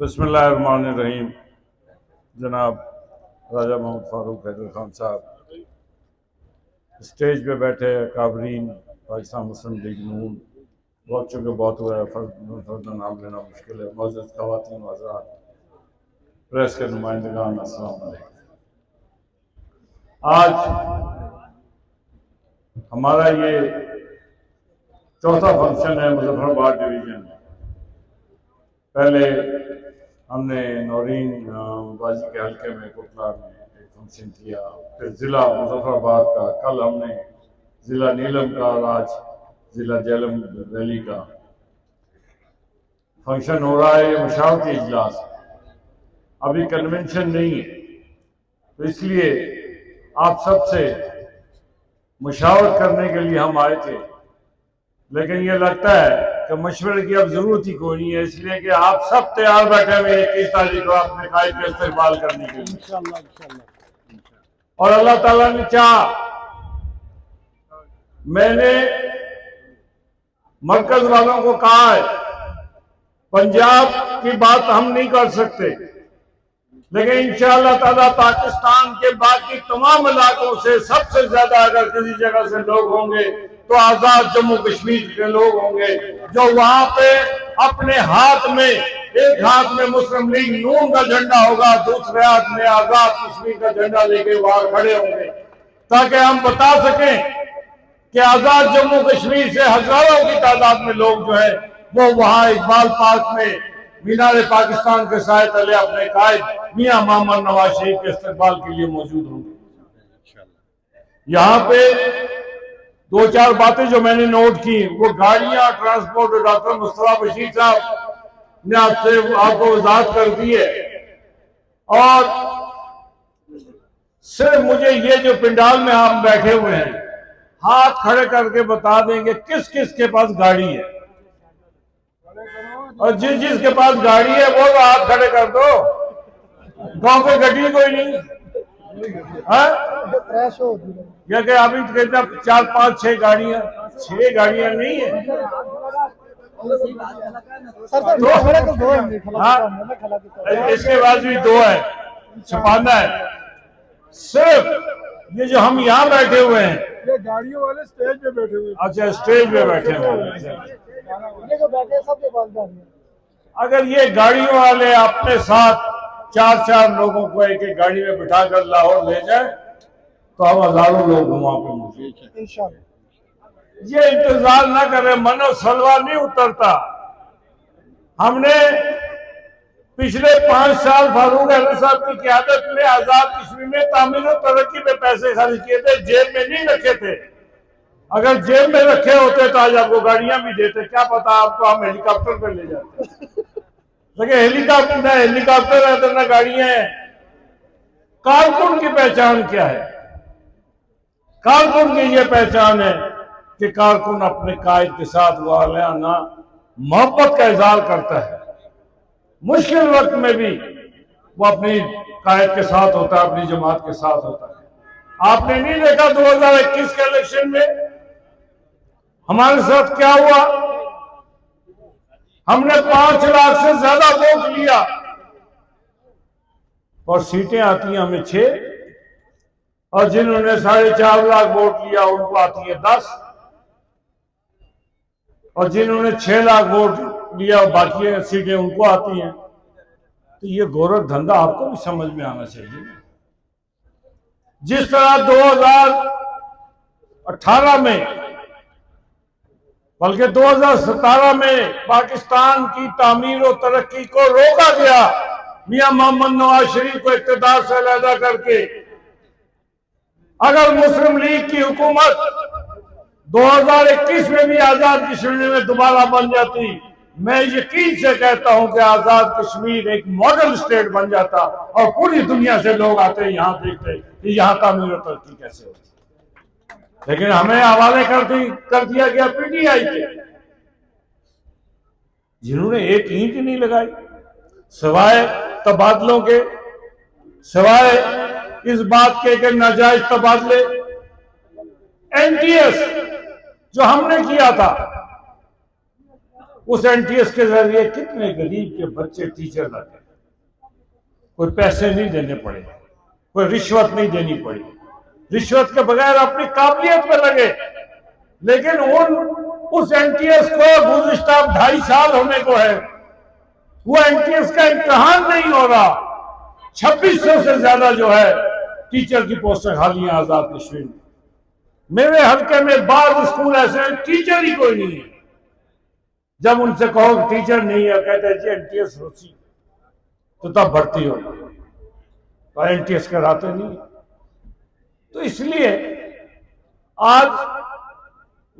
बिस्मिल्लाहिर्रहमानिर्रहीम। जनाब राजा मोहम्मद फारूक हैदर खान साहब, स्टेज पे बैठे काबरीन पाकिस्तान मुस्लिम लीग नून, बहुत चुके बहुत हुआ है, फर्द नाम लेना मुश्किल है। मौजूद ख़वातीन व हज़रात, प्रेस के नुमाइंदगान, अस्सलाम वालेकुम। आज हमारा ये चौथा फंक्शन है मुजफ्फराबाद डिवीज़न में। पहले हमने नौरीन बाजी के हल्के में कोटला में एक फंक्शन किया, फिर ज़िला मुजफ्फराबाद का, कल हमने ज़िला नीलम का और आज ज़िला जेलम वैली का फंक्शन हो रहा है। ये मशावरती इजलास है, अभी कन्वेंशन नहीं है, तो इसलिए आप सबसे मुशावरत करने के लिए हम आए थे। लेकिन ये लगता है कि मशवरे की अब जरूरत ही कोई नहीं है, इसलिए कि आप सब तैयार बैठे हुए 21 तारीख को अपने कायद का इस्तेमाल करने के लिए इंशाअल्लाह। और अल्लाह ताला ने चाहा, मैंने मरकज वालों को कहा है, पंजाब की बात हम नहीं कर सकते, लेकिन इंशाअल्लाह ताला पाकिस्तान के बाकी तमाम इलाकों से सबसे ज्यादा अगर किसी जगह से लोग होंगे तो आजाद जम्मू कश्मीर के लोग होंगे, जो वहां पे अपने हाथ में, एक हाथ में मुस्लिम लीग नून का झंडा होगा, दूसरे हाथ में आजाद कश्मीर का झंडा लेके वहां खड़े होंगे, ताकि हम बता सकें कि आजाद जम्मू कश्मीर से हजारों की तादाद में लोग जो है वो वहां इकबाल पार्क में मीनार पाकिस्तान के साए तले अपने कायद मियां मोहम्मद नवाज शरीफ के इस्तकबाल के लिए मौजूद होंगे। यहाँ पे दो चार बातें जो मैंने नोट की, वो गाड़ियां, ट्रांसपोर्ट, डॉक्टर मुस्तफा बशीर साहब ने आपको वजाहत कर दी है। और सिर्फ मुझे ये जो पंडाल में हम बैठे हुए हैं, हाथ खड़े करके बता देंगे किस किस के पास गाड़ी है, और जिस जिसके पास गाड़ी है वो तो हाथ खड़े कर दो। गांव की गड्डी कोई नहीं है या कि अभी कहते 4 5 6 गाड़ियां, 6 गाड़ियां नहीं है इसके बाद भी 2 है, छपाना है। सिर्फ ये जो हम यहाँ बैठे हुए हैं, ये गाड़ियों वाले स्टेज पे बैठे हुए। अच्छा, स्टेज पे बैठे हुए। अगर ये गाड़ियों वाले अपने साथ 4 लोगों को एक एक गाड़ी में बिठा कर लाहौर ले जाए तो हम हजारों लोग वहां पे मौजूद हैं। ये इंतजार ना करें, मनो सलवा नहीं उतरता। हमने पिछले 5 साल फारूक अहमद साहब की क़यादत में आजाद कश्मीर में तामीर और तरक्की पे पैसे खर्च किए थे, जेब में नहीं रखे थे। अगर जेब में रखे होते तो आज आपको गाड़ियां भी देते, क्या पता आपको हम हेलीकॉप्टर पर ले जाते। लेकिन हेलीकॉप्टर है तो ना गाड़ियां हैं। कारकुन की पहचान क्या है? कारकुन की ये पहचान है कि कारकुन अपने कायद के साथ वालियाना मोहब्बत का इजहार करता है। मुश्किल वक्त में भी वो अपनी कायद के साथ होता है, अपनी जमात के साथ होता है। आपने नहीं देखा 2021 के इलेक्शन में हमारे साथ क्या हुआ? हमने 5 लाख से ज्यादा वोट लिया और सीटें आती हैं हमें 6, और जिन्होंने 4.5 लाख वोट लिया उनको आती है 10, और जिन्होंने 6 लाख वोट लिया बाकी सीटें उनको आती हैं। तो ये गोरख धंधा आपको भी समझ में आना चाहिए। जिस तरह 2018 में बल्कि 2017 में पाकिस्तान की तामीर और तरक्की को रोका गया, मियां मोहम्मद नवाज शरीफ को इक़्तिदार से अलहदा करके। अगर मुस्लिम लीग की हुकूमत 2021 में भी आजाद कश्मीर में दोबारा बन जाती, मैं यकीन से कहता हूं कि आजाद कश्मीर एक मॉडल स्टेट बन जाता और पूरी दुनिया से लोग आते यहां देखते कि यहां तामीर और तरक्की कैसे होती। लेकिन हमें हवाले कर दिया गया पीटीआई के, जिन्होंने एक ईंट नहीं लगाई। सिवाय तबादलों के, सिवाय इस बात के नाजायज तबादले। एनटीएस जो हमने किया था, उस एनटीएस के जरिए कितने गरीब के बच्चे टीचर लगे। कोई पैसे नहीं देने पड़े, कोई रिश्वत नहीं देनी पड़ी, रिश्वत के बगैर अपनी काबिलियत पे लगे। लेकिन उस एनटीएस को गुज़िश्ता 2.5 साल होने को है, वो एनटीएस का इम्तिहान नहीं हो रहा। 2600 से ज्यादा जो है टीचर की पोस्टें खाली हैं आजाद कश्मीर में। मेरे हल्के में 12 स्कूल ऐसे हैं टीचर ही कोई नहीं है। जब उनसे कहो टीचर नहीं है, कहते हैं जी एनटीएस होती तो तब भर्ती हो, तो एनटीएस कराते नहीं। तो इसलिए आज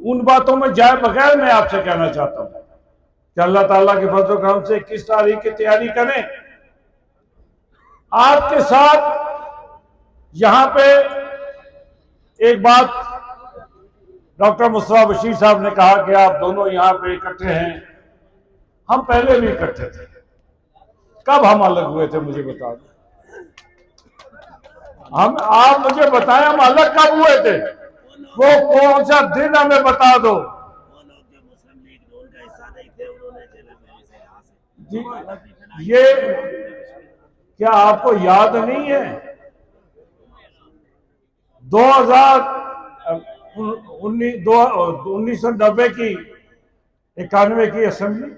उन बातों में जाए बगैर मैं आपसे कहना चाहता हूं कि अल्लाह ताला के फजल करम से 21 तारीख की तैयारी करें। आपके साथ यहां पे एक बात डॉक्टर मुस्तफा बशीर साहब ने कहा कि आप दोनों यहां पे इकट्ठे हैं। हम पहले भी इकट्ठे थे। कब हम अलग हुए थे मुझे बता दो। आप मुझे बताएं हम अलग कब हुए थे, वो कौन सा दिन हमें बता दो। जी, ये क्या आपको याद नहीं है 1990 की 91 की असेंबली,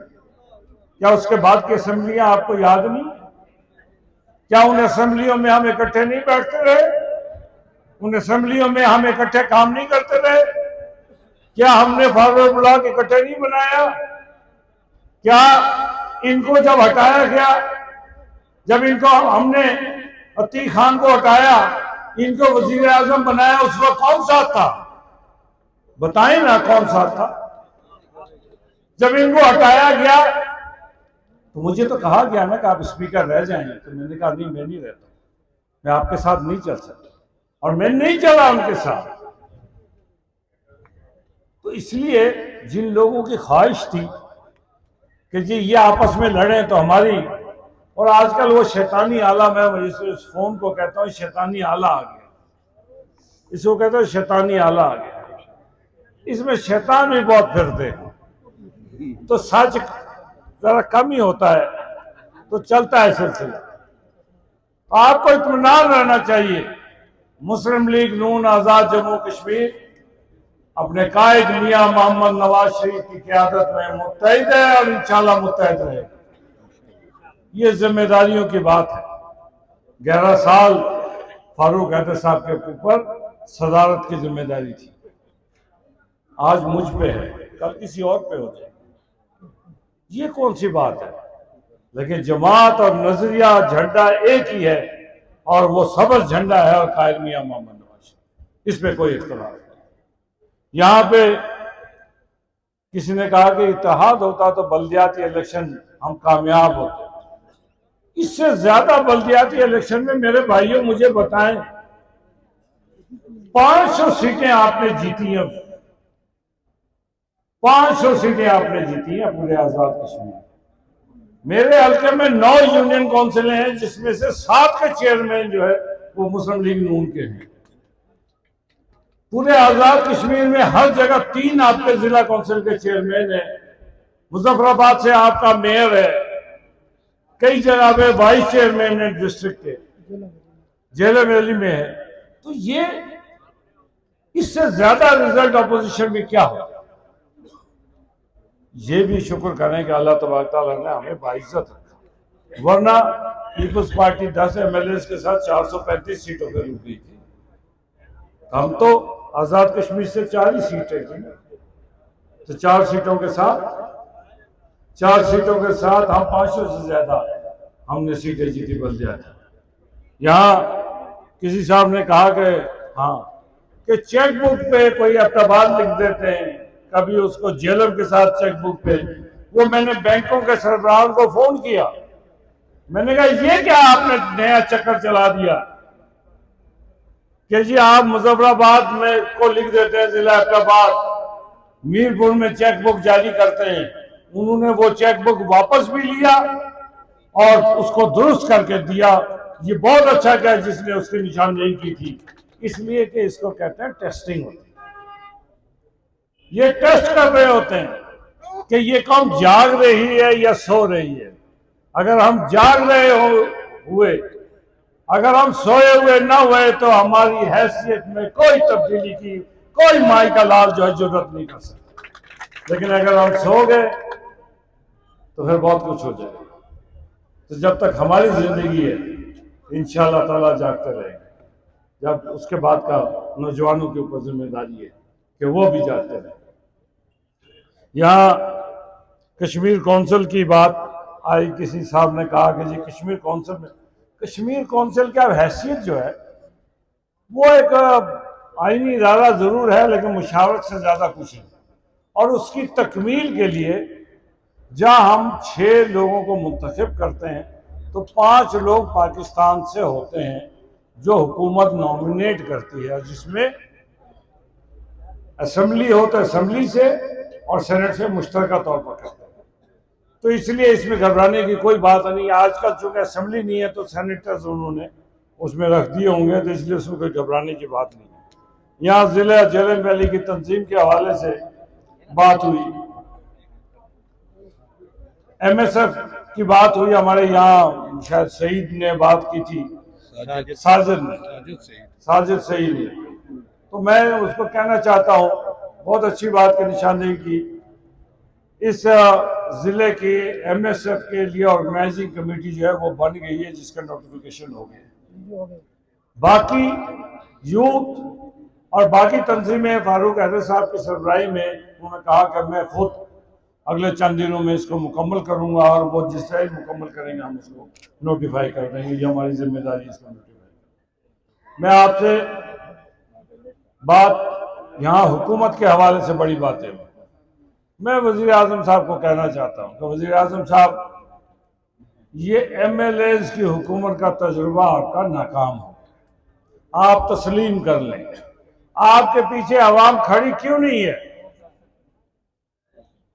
क्या उसके बाद की असेंबलियां आपको याद नहीं? क्या उन असेंबलियों में हम इकट्ठे नहीं बैठते रहे? उन असेंबलियों में हम इकट्ठे काम नहीं करते रहे? क्या हमने फॉरवर्ड ब्लॉक इकट्ठे नहीं बनाया? क्या इनको जब हटाया गया, जब इनको हमने अतीक खान को हटाया, इनको वजीर आजम बनाया, उस वक्त कौन साथ था? बताएं ना कौन साथ था? जब इनको हटाया गया तो मुझे तो कहा गया ना कि आप स्पीकर रह जाएंगे, तो मैंने कहा नहीं, मैं नहीं रहता, मैं आपके साथ नहीं चल सकता, और मैं नहीं चला उनके साथ। तो इसलिए जिन लोगों की ख्वाहिश थी कि जी ये आपस में लड़ें तो हमारी, और आजकल वो शैतानी आला, मैं इस फोन को कहता हूँ शैतानी आला आ गया, इसको कहता हूँ शैतानी आला आ गया। इसमें शैतान भी बहुत फिरते हैं, तो सच जरा कम ही होता है, तो चलता है सिलसिला। आपको इत्मीनान रहना चाहिए, मुस्लिम लीग नून आजाद जम्मू कश्मीर अपने कायद मियां मोहम्मद नवाज शरीफ की क़यादत में मुत्तहिद है और इंशाअल्लाह मुत्तहिद रहे। ये जिम्मेदारियों की बात है। 11 साल फारूक हैदर साहब के ऊपर सदारत की जिम्मेदारी थी, आज मुझ पे है, कल किसी और पे हो जाए, ये कौन सी बात है? लेकिन जमात और नजरिया झंडा एक ही है, और वो सबज झंडा है और कायद मियां मोहम्मद नवाज शरीफ, इसमें कोई इख्तिलाफ नहीं। यहां पे किसी ने कहा कि इत्तेहाद होता तो बल्दियाती इलेक्शन हम कामयाब होते। इससे ज्यादा बल्दियाती इलेक्शन में मेरे भाइयों मुझे बताएं, 500 सीटें आपने जीती हैं, 500 सीटें आपने जीती हैं पूरे आजाद कश्मीर। मेरे हल्के में 9 यूनियन काउंसिलें हैं, जिसमें से 7 के चेयरमैन जो है वो मुस्लिम लीग नून के हैं। पूरे आजाद कश्मीर में हर जगह 3 आपके जिला काउंसिल के चेयरमैन है। मुजफ्फराबाद से आपका मेयर है, कई जगह पे वाइस चेयरमैन है डिस्ट्रिक्ट के, जेलम वैली में है। तो ये इससे ज्यादा रिजल्ट अपोजिशन में क्या हो? ये भी शुक्र करें कि अल्लाह तबारक तआला ने हमें बाइज्जत रखा, वरना पीपल्स पार्टी 10 MLAs के साथ 435 सीटों पर रुक गई थी। हम तो आजाद कश्मीर से 4 ही सीटें थी, तो 4 सीटों के साथ हम 500 से ज्यादा हमने सीटें जीती बल्दियाती। यहाँ किसी साहब ने कहा कि हाँ कि चेकबुक पे कोई अफ्ताबाद लिख देते हैं, कभी उसको जेलम के साथ चेकबुक पे। वो मैंने बैंकों के सरबराह को फोन किया, मैंने कहा ये क्या आपने नया चक्कर चला दिया कि जी आप मुजफ्फराबाद में को लिख देते हैं जिला अफ्ताबाद, मीरपुर में चेकबुक जारी करते हैं। उन्होंने वो चेकबुक वापस भी लिया और उसको दुरुस्त करके दिया। ये बहुत अच्छा किया जिसने उसकी निशानदेही की थी, इसलिए कि इसको कहते हैं टेस्टिंग होती है। ये टेस्ट कर रहे होते हैं कि ये कौम जाग रही है या सो रही है। अगर हम जाग रहे हुए, अगर हम सोए हुए ना हुए तो हमारी हैसियत में कोई तब्दीली की कोई माई का लाल जो है जरूरत नहीं कर सकता। लेकिन अगर हम सो गए तो फिर बहुत कुछ हो जाएगा। तो जब तक हमारी जिंदगी है इंशाअल्लाह ताला जागते रहेंगे। जब उसके बाद का नौजवानों के ऊपर जिम्मेदारी है कि वो भी जागते रहें। यहाँ कश्मीर कौंसिल की बात आई, किसी साहब ने कहा कि जी कश्मीर कौंसिल में, कश्मीर कौंसिल की हैसियत जो है वो एक आईनी इदारा जरूर है, लेकिन मुशावरत से ज्यादा कुछ नहीं। और उसकी तकमील के लिए जहाँ हम 6 लोगों को मुंतखब करते हैं तो 5 लोग पाकिस्तान से होते हैं जो हुकूमत नॉमिनेट करती है, जिसमें असेंबली हो तो असेंबली से और सेनेट से मुश्तरका तौर पर करते हैं। तो इसलिए इसमें घबराने की कोई बात नहीं। आजकल चूंकि असेंबली नहीं है तो सेनेटर्स उन्होंने उसमें रख दिए होंगे, तो इसलिए उसमें कोई घबराने की बात नहीं है। यहाँ जिला जेलम वैली की तंजीम के हवाले से बात हुई, MSF की बात हुई, हमारे यहाँ शायद सईद ने बात की थी, साजिद सईद ने। तो मैं उसको कहना चाहता हूँ, बहुत अच्छी बात की निशानदेही की। इस जिले की MSF के लिए ऑर्गेनाइजिंग कमेटी जो है वो बन गई है, जिसका नोटिफिकेशन हो गया। बाकी यूथ और बाकी तंजीमें फारूक हैदर साहब की सरबराही में उन्होंने कहा कि मैं खुद अगले चंद दिनों में इसको मुकम्मल करूंगा, और वो जिस तरह मुकम्मल करेंगे हम उसको नोटिफाई कर देंगे। ये हमारी जिम्मेदारी है इसको नोटिफाई। मैं आपसे बात यहाँ हुकूमत के हवाले से बड़ी बातें हुई। मैं वज़ीर आज़म साहब को कहना चाहता हूँ कि वज़ीर आज़म साहब, ये MLAs की हुकूमत का तजुर्बा आपका नाकाम हो, आप तस्लीम कर लें। आपके पीछे आवाम खड़ी क्यों नहीं है?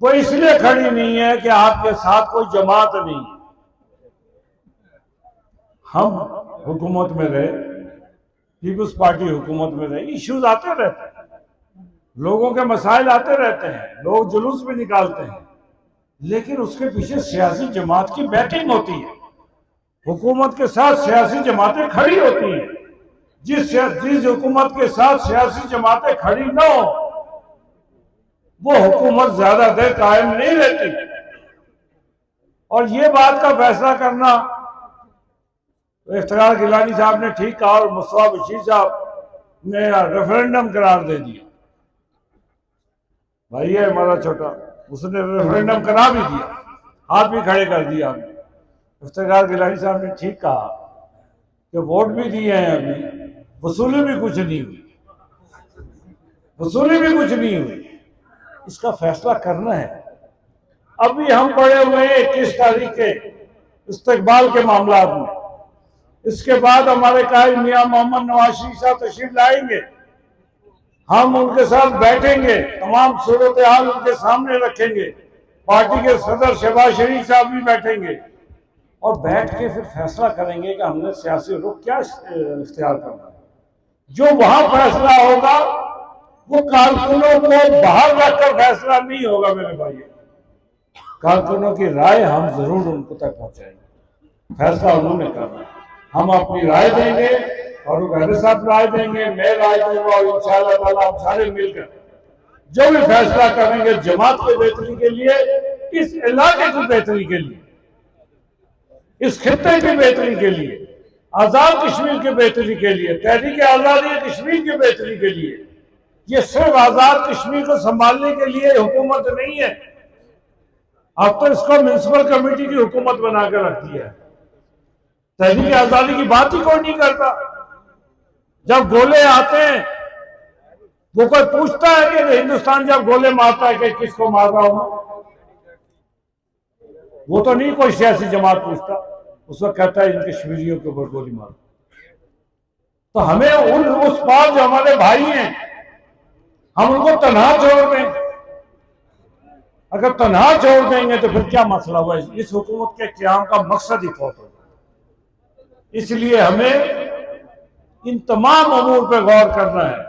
वो इसलिए खड़ी नहीं है कि आपके साथ कोई जमात नहीं है। हम हुकूमत में रहे, पीपुल्स पार्टी हुकूमत में रहे, इश्यूज आते रहते हैं, लोगों के मसाइल आते रहते हैं, लोग जुलूस भी निकालते हैं, लेकिन उसके पीछे सियासी जमात की बैटिंग होती है। हुकूमत के साथ सियासी जमातें खड़ी होती हैं। जिस हुकूमत के साथ सियासी जमातें खड़ी न हो वो हुकूमत ज्यादा देर कायम नहीं रहती। और ये बात का फैसला करना इफ्तिखार गिलानी साहब ने ठीक कहा, और मुस्तफा बशीर साहब ने रेफरेंडम करार दे दिया। भाई है हमारा छोटा, उसने रेफरेंडम करा भी दिया, हाथ भी खड़े कर दिया। इफ्तिखार गिलानी साहब ने ठीक कहा कि वोट भी दिए हैं, अभी वसूली भी कुछ नहीं हुई, वसूली भी कुछ नहीं हुई। इसका फैसला करना है। अभी हम पड़े हुए हैं 21 तारीख के इस्तकबाल के मामला में। इसके बाद हमारे कायद मियां मोहम्मद नवाज शरीफ साहब तशरीफ लाएंगे, हम उनके साथ बैठेंगे, तमाम सूरत हाल उनके सामने रखेंगे। पार्टी के सदर शहबाज शरीफ साहब भी बैठेंगे और बैठ के फिर फैसला करेंगे कि हमने सियासी रुख क्या इख्तियार करना है। जो वहां फैसला होगा वो कारकुनों को बाहर रखकर फैसला नहीं होगा। मेरे भाई, कारकुनों की राय हम जरूर उनको तक पहुंचाएंगे, फैसला उन्होंने करना है। हम अपनी राय देंगे, फारूक हैदर साहब राय देंगे, मैं राय दूंगा, और इंशाअल्लाह ताला हम सारे मिलकर जो भी फैसला करेंगे जमात की बेहतरी के लिए, इस इलाके की बेहतरी के लिए, इस खित्ते की बेहतरी के लिए, आजाद कश्मीर की बेहतरी के लिए, तहरीक आजादी कश्मीर की बेहतरी के लिए। ये सिर्फ आजाद कश्मीर को संभालने के लिए हुकूमत नहीं है। अब तो इसको म्युनिसिपल कमेटी की हुकूमत बनाकर रख दिया है। तहरीक आजादी की बात ही कोई नहीं करता। जब गोले आते हैं वो कोई पूछता है कि हिंदुस्तान जब गोले मारता है कि किसको मार रहा हूं? वो तो नहीं कोई सियासी जमात पूछता, उस वक्त कहता है इन कश्मीरियों के ऊपर गोली मारो। तो हमें उस पार जो हमारे भाई हैं हम उनको तनहा छोड़ दें? अगर तनहा छोड़ देंगे तो फिर क्या मसला हुआ। इस हुकूमत के क़याम का मकसद ही फौत होगा। इसलिए हमें इन तमाम अमूर पर गौर करना है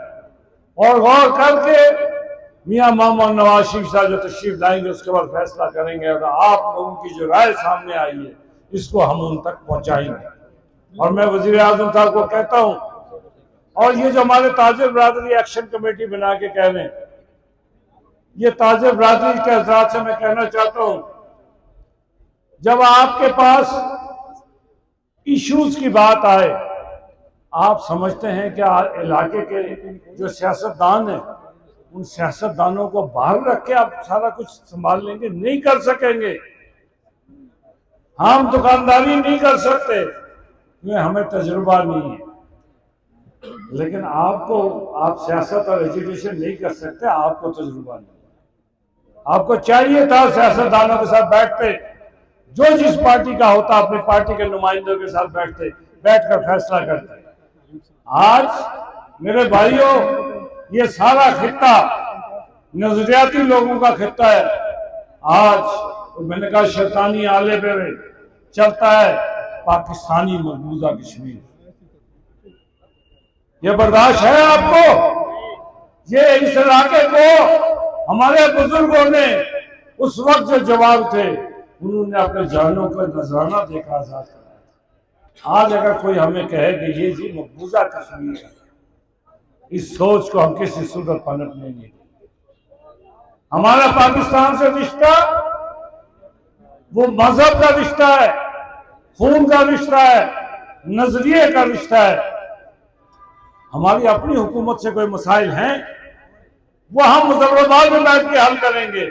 और गौर करके मियां मोहम्मद नवाज शरीफ साहब जो तशरीफ लाएंगे उसके बाद फैसला करेंगे। और आप लोगों की जो राय सामने आई है इसको हम उन तक पहुंचाएंगे। और मैं वजीर आजम साहब को कहता हूं, और ये जो हमारे ताजिर बरादरी एक्शन कमेटी बना के कह रहे हैं, ये ताजिर बरादरी के हज़रात से मैं कहना चाहता हूं, जब आपके पास इश्यूज की बात आए, आप समझते हैं कि इलाके के जो सियासतदान हैं उन सियासतदानों को बाहर रख के आप सारा कुछ संभाल लेंगे? नहीं कर सकेंगे। हम दुकानदारी नहीं कर सकते क्योंकि हमें तजुर्बा नहीं है, लेकिन आप सियासत और एजुकेशन नहीं कर सकते, आपको तजुर्बा नहीं है। आपको चाहिए था सियासतदानों के साथ बैठते, जो जिस पार्टी का होता अपनी पार्टी के नुमाइंदों के साथ बैठकर फैसला करते। आज मेरे भाइयों, ये सारा खित्ता नजरियाती लोगों का खित्ता है। आज तो मैंने कहा शैतानी आले पे चलता है पाकिस्तानी मकबूजा कश्मीर। ये बर्दाश्त है आपको? ये इस इलाके को हमारे बुजुर्गों ने उस वक्त जो जवाब थे उन्होंने अपने जानों को नजराना देखा आजाद कराया। आज अगर कोई हमें कहे कि ये जी मकबूजा कश्मीर है, इस सोच को हम किसी सूरत पलटने नहीं। हमारा पाकिस्तान से रिश्ता वो मजहब का रिश्ता है, खून का रिश्ता है, नजरिए का रिश्ता है। हमारी अपनी हुकूमत से कोई मसाइल हैं वो हम मुजफ्फराबाद में बैठ के हल करेंगे,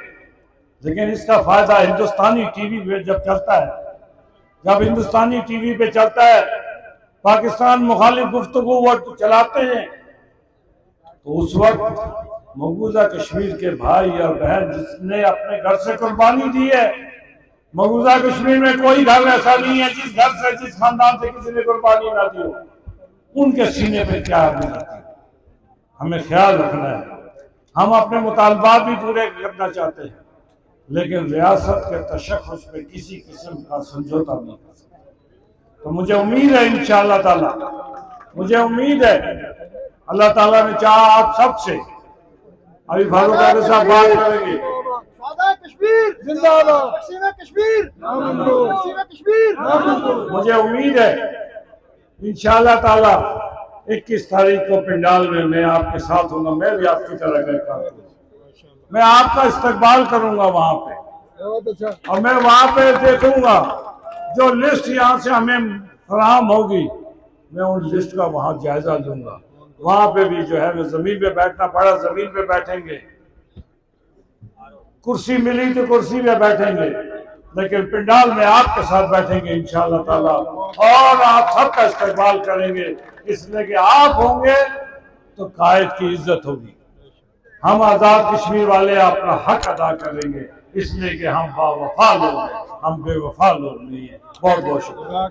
लेकिन इसका फायदा हिंदुस्तानी टीवी पे जब चलता है, जब हिंदुस्तानी टीवी पे चलता है, पाकिस्तान मुखालिफ गुफ्तगू वो चलाते हैं, तो उस वक्त मकबूजा कश्मीर के भाई और बहन जिसने अपने घर से कुर्बानी दी है, मकबूजा कश्मीर में कोई घर ऐसा नहीं है जिस घर से, जिस खानदान से किसी ने कुर्बानी ना दी हो, उनके सीने पे क्या आती है। हमें ख्याल रखना है। हम अपने मुतालबात भी पूरे करना चाहते हैं, लेकिन रियासत के तशख़्ख़ुस पे किसी किस्म का समझौता नहीं कर सकते। तो मुझे उम्मीद है इंशाअल्लाह ताला, मुझे उम्मीद है अल्लाह ताला ने चाहा आप सबसे, अभी फारूक आगे साहब बात करेंगे। कश्मीर जिंदाबाद, कश्मीर कश्मीर। मुझे उम्मीद है इंशाअल्लाह ताला 21 तारीख को पंडाल में मैं आपके साथ हूँगा। मैं भी आपकी तरह का मैं आपका इस्तकबाल करूंगा वहां पे, और मैं वहां पे देखूंगा जो लिस्ट यहाँ से हमें फराहम होगी, मैं उन लिस्ट का वहां जायजा लूंगा। वहां पे भी जो है जमीन पे बैठना पड़ा, जमीन पे बैठेंगे, कुर्सी मिली तो कुर्सी पे बैठेंगे, लेकिन पंडाल में आपके साथ बैठेंगे इंशाअल्लाह ताला, और आप सबका इस्तकबाल करेंगे, इसलिए कि आप होंगे तो कायद की इज्जत होगी। हम आजाद कश्मीर वाले अपना हक अदा करेंगे, इसलिए कि हम बावफा लोग हैं, हम बेवफा लोग नहीं है। बहुत बहुत शुक्रिया।